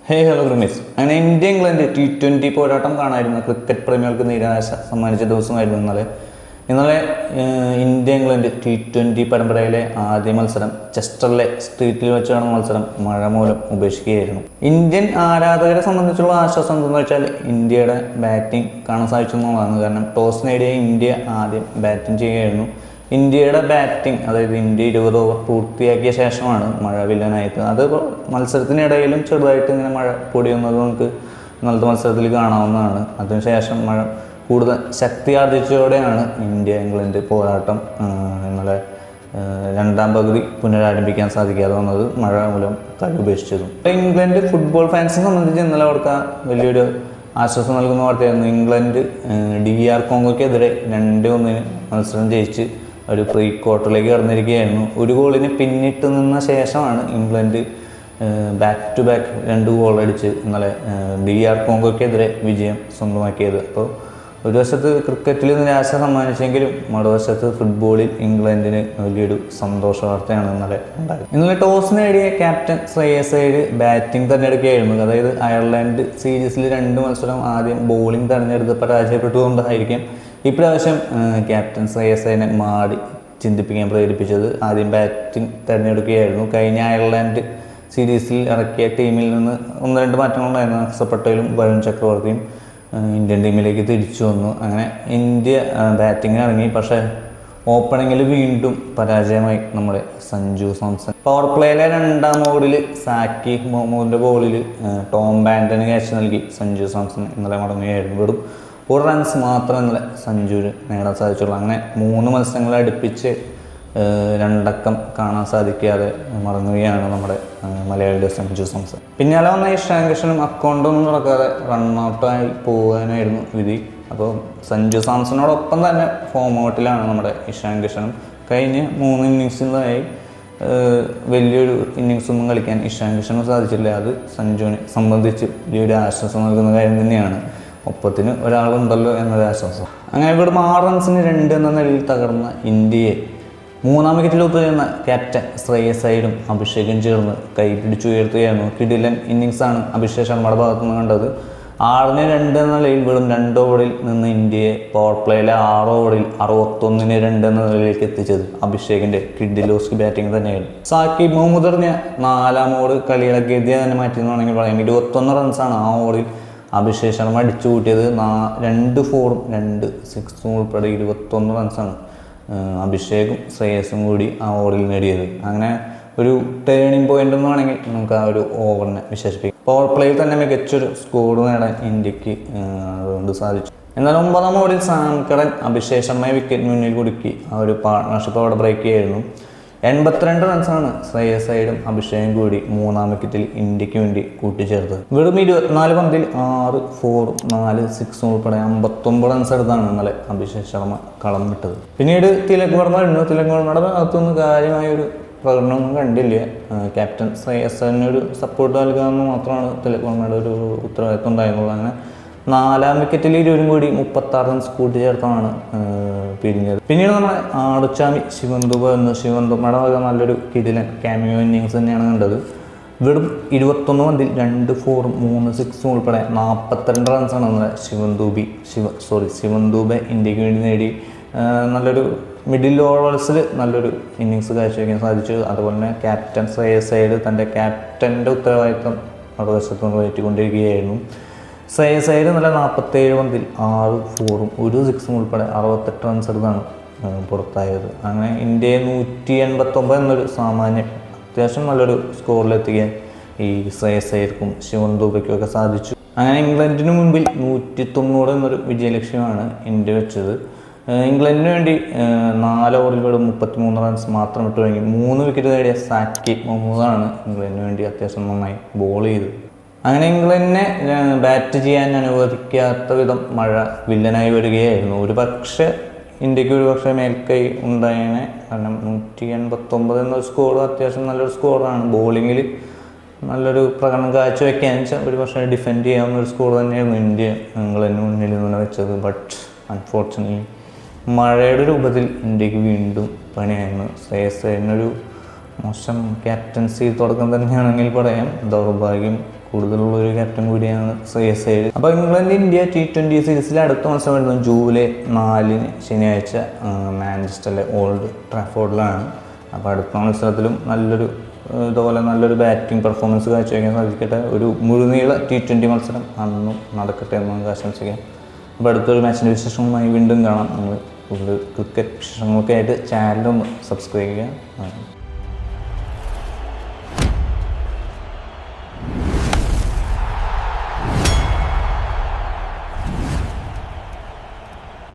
Hello ഗ്രമീസ്. അങ്ങനെ India England T20 പോരാട്ടം കാണായിരുന്നു. Cricket പ്രേമികൾക്ക് നിരാശ സമ്മാനിച്ച ദിവസമായിരുന്നു ഇന്നലെ ഇന്ത്യ ഇംഗ്ലണ്ട് T20 പരമ്പരയിലെ ആദ്യ മത്സരം ചെസ്റ്ററിലെ സ്ട്രീറ്റിൽ വെച്ച് നടന്ന മത്സരം മഴ മൂലം ഉപേക്ഷിക്കുകയായിരുന്നു. ഇന്ത്യൻ ആരാധകരെ സംബന്ധിച്ചുള്ള ആശ്വാസം എന്തെന്ന് വെച്ചാൽ ഇന്ത്യയുടെ ബാറ്റിംഗ് കാണാൻ സാധിച്ചു എന്നുള്ളതാണ്. കാരണം ടോസ് നേടിയ ഇന്ത്യ ആദ്യം ബാറ്റിംഗ് ചെയ്യുകയായിരുന്നു. ഇന്ത്യയുടെ ബാറ്റിംഗ്, അതായത് ഇന്ത്യ 20 ഓവർ പൂർത്തിയാക്കിയ ശേഷമാണ് മഴ വില്ലനായത്. അത് മത്സരത്തിനിടയിലും ചെറുതായിട്ട് ഇങ്ങനെ മഴ പൊടിയുന്നത് നമുക്ക് ഇന്നലത്തെ മത്സരത്തിൽ കാണാവുന്നതാണ്. അതിനുശേഷം മഴ കൂടുതൽ ശക്തി ആർജിച്ചതോടെയാണ് ഇന്ത്യ ഇംഗ്ലണ്ട് പോരാട്ടം ഇന്നലെ രണ്ടാം പകുതി പുനരാരംഭിക്കാൻ സാധിക്കാതെ വന്നത് മഴ മൂലം കളി ഉപേക്ഷിച്ചതും. ഇംഗ്ലണ്ട് ഫുട്ബോൾ ഫാൻസിനെ സംബന്ധിച്ച് ഇന്നലെ അവർക്ക് വലിയൊരു ആശ്വാസം നൽകുന്ന വാർത്തയായിരുന്നു. ഇംഗ്ലണ്ട് DR കോങ്കോയ്ക്കെതിരെ 2-1 മത്സരം ജയിച്ച് ഒരു പ്രീ ക്വാർട്ടറിലേക്ക് കടന്നിരിക്കുകയായിരുന്നു. ഒരു ഗോളിന് പിന്നിട്ട് നിന്ന ശേഷമാണ് England back to back 2 goal അടിച്ച് ഇന്നലെ DR കോങ്കോയ്ക്കെതിരെ വിജയം സ്വന്തമാക്കിയത്. അപ്പോൾ ഒരു വശത്ത് ക്രിക്കറ്റിൽ നിരാശ സമ്മാനിച്ചെങ്കിലും മറുവശത്ത് ഫുട്ബോളിൽ ഇംഗ്ലണ്ടിന് വലിയൊരു സന്തോഷ വാർത്തയാണ് ഇന്നലെ ഉണ്ടായത്. ഇന്നലെ ടോസ് നേടിയ ക്യാപ്റ്റൻ ശ്രേയസ് അയ്യർ ബാറ്റിംഗ് തിരഞ്ഞെടുക്കുകയായിരുന്നു. അതായത് അയർലൻഡ് സീരീസിൽ 2 മത്സരം ആദ്യം ബോളിംഗ് തിരഞ്ഞെടുത്ത് പരാജയപ്പെട്ടുകൊണ്ടായിരിക്കും ഇപ്രാവശ്യം ക്യാപ്റ്റൻ ശ്രേയസ് അയ്യരെ മാടി ചിന്തിപ്പിക്കാൻ പ്രേരിപ്പിച്ചത്. ആദ്യം ബാറ്റിംഗ് തിരഞ്ഞെടുക്കുകയായിരുന്നു. കഴിഞ്ഞ അയർലൻഡ് സീരീസിൽ ഇറക്കിയ ടീമിൽ നിന്ന് 1-2 മാറ്റങ്ങളുണ്ടായിരുന്നു. അക്സർ പട്ടേലും വരുൺ ചക്രവർത്തിയും ഇന്ത്യൻ ടീമിലേക്ക് തിരിച്ചു വന്നു. അങ്ങനെ ഇന്ത്യ ബാറ്റിങ്ങിന് ഇറങ്ങി. പക്ഷേ ഓപ്പണിങ്ങിൽ വീണ്ടും പരാജയമായി നമ്മുടെ സഞ്ജു സാംസൺ. പവർ പ്ലേയിലെ 2ാം ഓവറിൽ സാക്കി മുഹമ്മദിൻ്റെ ബോളിൽ ടോം ബാൻഡന് ക്യാച്ച് നൽകി സഞ്ജു സാംസൺ ഇന്നലെ മടങ്ങുകയായിരുന്നു. വെറും 1 റൺസ് മാത്രം ഇന്നലെ സഞ്ജുവിന് നേടാൻ സാധിച്ചുള്ളൂ. അങ്ങനെ 3 മത്സരങ്ങൾ അടുപ്പിച്ച് 2 അക്കം കാണാൻ സാധിക്കാതെ മടങ്ങുകയാണ് നമ്മുടെ മലയാളിയുടെ സഞ്ജു സാംസൺ. പിന്നാലെ വന്ന ഇഷാൻ കിഷനും അക്കൗണ്ടൊന്നും നടക്കാതെ റണ്ണൗട്ടായി പോകാനായിരുന്നു വിധി. അപ്പോൾ സഞ്ജു സാംസണോടൊപ്പം തന്നെ ഫോം ഔട്ടിലാണ് നമ്മുടെ ഇഷാൻ കിഷനും. കഴിഞ്ഞ 3 ഇന്നിങ്സിലായി വലിയൊരു ഇന്നിങ്സൊന്നും കളിക്കാൻ ഇഷാൻ കിഷനും സാധിച്ചില്ല. അത് സഞ്ജുവിനെ സംബന്ധിച്ച് വലിയൊരു ആശ്വാസം നൽകുന്ന കാര്യം തന്നെയാണ്. ഒപ്പത്തിന് ഒരാളുണ്ടല്ലോ എന്നൊരു ആശ്വാസം. അങ്ങനെ ഇവിടെ 6 റൺസിന് 2 എന്ന നിലയിൽ തകർന്ന ഇന്ത്യയെ 3ാം വിക്കറ്റിൽ ഒത്തുചേർന്ന ക്യാപ്റ്റൻ ശ്രേയസ് അയ്യരും അഭിഷേകും ചേർന്ന് കൈപിടിച്ചുയർത്തുകയായിരുന്നു. കിടിലൻ ഇന്നിങ്സാണ് അഭിഷേക് ശർമ്മയുടെ ഭാഗത്തുനിന്ന് കണ്ടത്. 6-ന് 2 എന്ന നിലയിൽ വെറും 2 ഓവറിൽ നിന്ന് ഇന്ത്യയെ പവർ പ്ലേയിലെ 6 ഓവറിൽ 61-ന് 2 എന്ന നിലയിലേക്ക് എത്തിച്ചത് അഭിഷേകിൻ്റെ കിഡിലോസ്കി ബാറ്റിംഗ് തന്നെയായിരുന്നു. സാക്കിബ് മുഹമ്മദ് എറിഞ്ഞ 4ാം ഓവർ കളിയുടെ ഗതി തന്നെ മാറ്റിയെന്ന് വേണമെങ്കിൽ പറയാം. 21 റൺസാണ് ആ ഓവറിൽ അഭിഷേക് ശർമ്മ അടിച്ചു കൂട്ടിയത്. 2 4ഉം 2 6ഉം ഉൾപ്പെടെ 21 റൺസാണ് അഭിഷേകും ശ്രേയസും കൂടി ആ ഓവറിൽ നേടിയത്. അങ്ങനെ ഒരു ടേണിംഗ് പോയിന്റ് എന്ന് വേണമെങ്കിൽ നമുക്ക് ആ ഒരു ഓവറിനെ വിശേഷിപ്പിക്കാം. പവർ പ്ലേയിൽ തന്നെ മികച്ചൊരു സ്കോർ നേടാൻ ഇന്ത്യക്ക് അതുകൊണ്ട് സാധിച്ചു. എന്നാൽ 9ാം ഓവറിൽ സാം കറൻ അഭിഷേക് ശർമ്മയെ വിക്കറ്റ് മുന്നിൽ കുടുക്കി ആ ഒരു പാർട്ട്ണർഷിപ്പ് അവിടെ ബ്രേക്ക് ചെയ്യായിരുന്നു. 82 റൺസാണ് ശ്രേയസ് അയ്യരും അഭിഷേകും കൂടി 3ാം വിക്കറ്റിൽ ഇന്ത്യക്ക് വേണ്ടി കൂട്ടിച്ചേർത്തത്. വെറും 24 പന്തിൽ 6 4 4 6 ഉൾപ്പെടെ 59 റൺസ് എടുത്താണ് ഇന്നലെ അഭിഷേക് ശർമ്മ കളം വിട്ടത്. പിന്നീട് തിലക് വർമ്മ ഇരുന്നു. തിലക് വർമ്മയുടെ ഭാഗത്തുനിന്ന് കാര്യമായൊരു പ്രകടനമൊന്നും കണ്ടില്ല. ക്യാപ്റ്റൻ ശ്രേയസ് അയ്യറിനൊരു സപ്പോർട്ട് നൽകുക എന്ന് മാത്രമാണ് തിലക് വർമ്മയുടെ ഒരു ഉത്തരവാദിത്വം ഉണ്ടായിരുന്നുള്ളൂ. അങ്ങനെ 4ാം വിക്കറ്റിൽ ഇരുവരും കൂടി 36 റൺസ് കൂട്ടിച്ചേർത്താണ് പിരിഞ്ഞത്. പിന്നീട് നമ്മുടെ ആടുച്ചാമി ശിവന്തുബ എന്ന ശിവന്തുബയുടെ വക നല്ലൊരു കിടിലൻ ക്യാമിയോ ഇന്നിങ്സ് തന്നെയാണ് കണ്ടത്. വെറും 21 പന്തിൽ 2 4ഉം 3 6ഉം ഉൾപ്പെടെ 42 റൺസാണ് നമ്മുടെ ശിവന്തുബെ ഇന്ത്യക്ക് വേണ്ടി നേടി. നല്ലൊരു മിഡിൽ ഓവേഴ്സിൽ നല്ലൊരു ഇന്നിങ്സ് കാഴ്ചവെക്കാൻ സാധിച്ചു. അതുപോലെ തന്നെ ക്യാപ്റ്റൻ ശ്രേയസ് അയ്യർ തൻ്റെ ക്യാപ്റ്റൻ്റെ ഉത്തരവാദിത്വം മറുവശത്ത് കയറ്റിക്കൊണ്ടിരിക്കുകയായിരുന്നു. ശ്രേയസ് അയ്യർ നല്ല 47 പന്തിൽ 6 4ഉം 1 6ഉം ഉൾപ്പെടെ 68 റൺസ് എടുത്താണ് പുറത്തായത്. അങ്ങനെ ഇന്ത്യയെ 189 എന്നൊരു സാമാന്യം അത്യാവശ്യം നല്ലൊരു സ്കോറിലെത്തിക്കാൻ ഈ ശ്രേയസ് അയ്യർക്കും ശിവന്തുബയ്ക്കും ഒക്കെ സാധിച്ചു. അങ്ങനെ ഇംഗ്ലണ്ടിന് മുമ്പിൽ 190 എന്നൊരു വിജയലക്ഷ്യമാണ് ഇന്ത്യ വെച്ചത്. ഇംഗ്ലണ്ടിന് വേണ്ടി 4 ഓവറിൽ വെറും 33 റൺസ് മാത്രം ഇട്ട് തുടങ്ങി 3 വിക്കറ്റ് നേടിയ സാക്കിബ് മുഹമ്മദാണ് ഇംഗ്ലണ്ടിന് വേണ്ടി അത്യാവശ്യം നന്നായി ബോൾ ചെയ്തത്. അങ്ങനെ ഇംഗ്ലണ്ടിനെ ബാറ്റ് ചെയ്യാൻ അനുവദിക്കാത്ത വിധം മഴ വില്ലനായി വരികയായിരുന്നു. ഒരു പക്ഷേ ഇന്ത്യക്ക് മേൽക്കൈ ഉണ്ടായേനെ. കാരണം 189 എന്നൊരു സ്കോർ അത്യാവശ്യം നല്ലൊരു സ്കോറാണ്. ബോളിങ്ങിൽ നല്ലൊരു പ്രകടനം കാഴ്ചവെക്കാൻ ഒരു പക്ഷേ ഡിഫെൻഡ് ചെയ്യാവുന്ന ഒരു സ്കോർ തന്നെയായിരുന്നു ഇന്ത്യ ഇംഗ്ലണ്ടിന് മുന്നിൽ നിന്ന് വെച്ചത്. ബട്ട് അൺഫോർച്യുനേറ്റ്ലി മഴയുടെ രൂപത്തിൽ ഇന്ത്യക്ക് വീണ്ടും പണിയായിരുന്നു. ശ്രേയസ് അയ്യറിനൊരു മോശം ക്യാപ്റ്റൻസി തുടക്കം തന്നെയാണെങ്കിൽ പറയാം. ദൗർഭാഗ്യം കൂടുതലുള്ള ഒരു ക്യാപ്റ്റൻ കൂടിയാണ് ശ്രേയസ് അയ്യർ. അപ്പോൾ ഇംഗ്ലണ്ട് ഇന്ത്യ T20 സീരീസിലെ അടുത്ത മത്സരം വരുന്നത് ജൂലൈ 4 ശനിയാഴ്ച മാഞ്ചസ്റ്ററിലെ ഓൾഡ് ട്രാഫോർഡിലാണ്. അപ്പോൾ അടുത്ത മത്സരത്തിലും ഇതുപോലെ നല്ലൊരു ബാറ്റിംഗ് പെർഫോമൻസ് കാഴ്ചവെക്കാൻ സാധിക്കട്ടെ. ഒരു മുഴുനീള T20 മത്സരം അന്നും നടക്കട്ടെ എന്ന് നമുക്ക് ആശംസിക്കാം. അപ്പോൾ അടുത്തൊരു മാച്ചിൻ്റെ വിശേഷങ്ങളുമായി വീണ്ടും കാണാം. നമ്മൾ കൂടുതൽ ക്രിക്കറ്റ് വിശേഷങ്ങളൊക്കെ ആയിട്ട് ചാനലൊന്ന് സബ്സ്ക്രൈബ് ചെയ്യുക.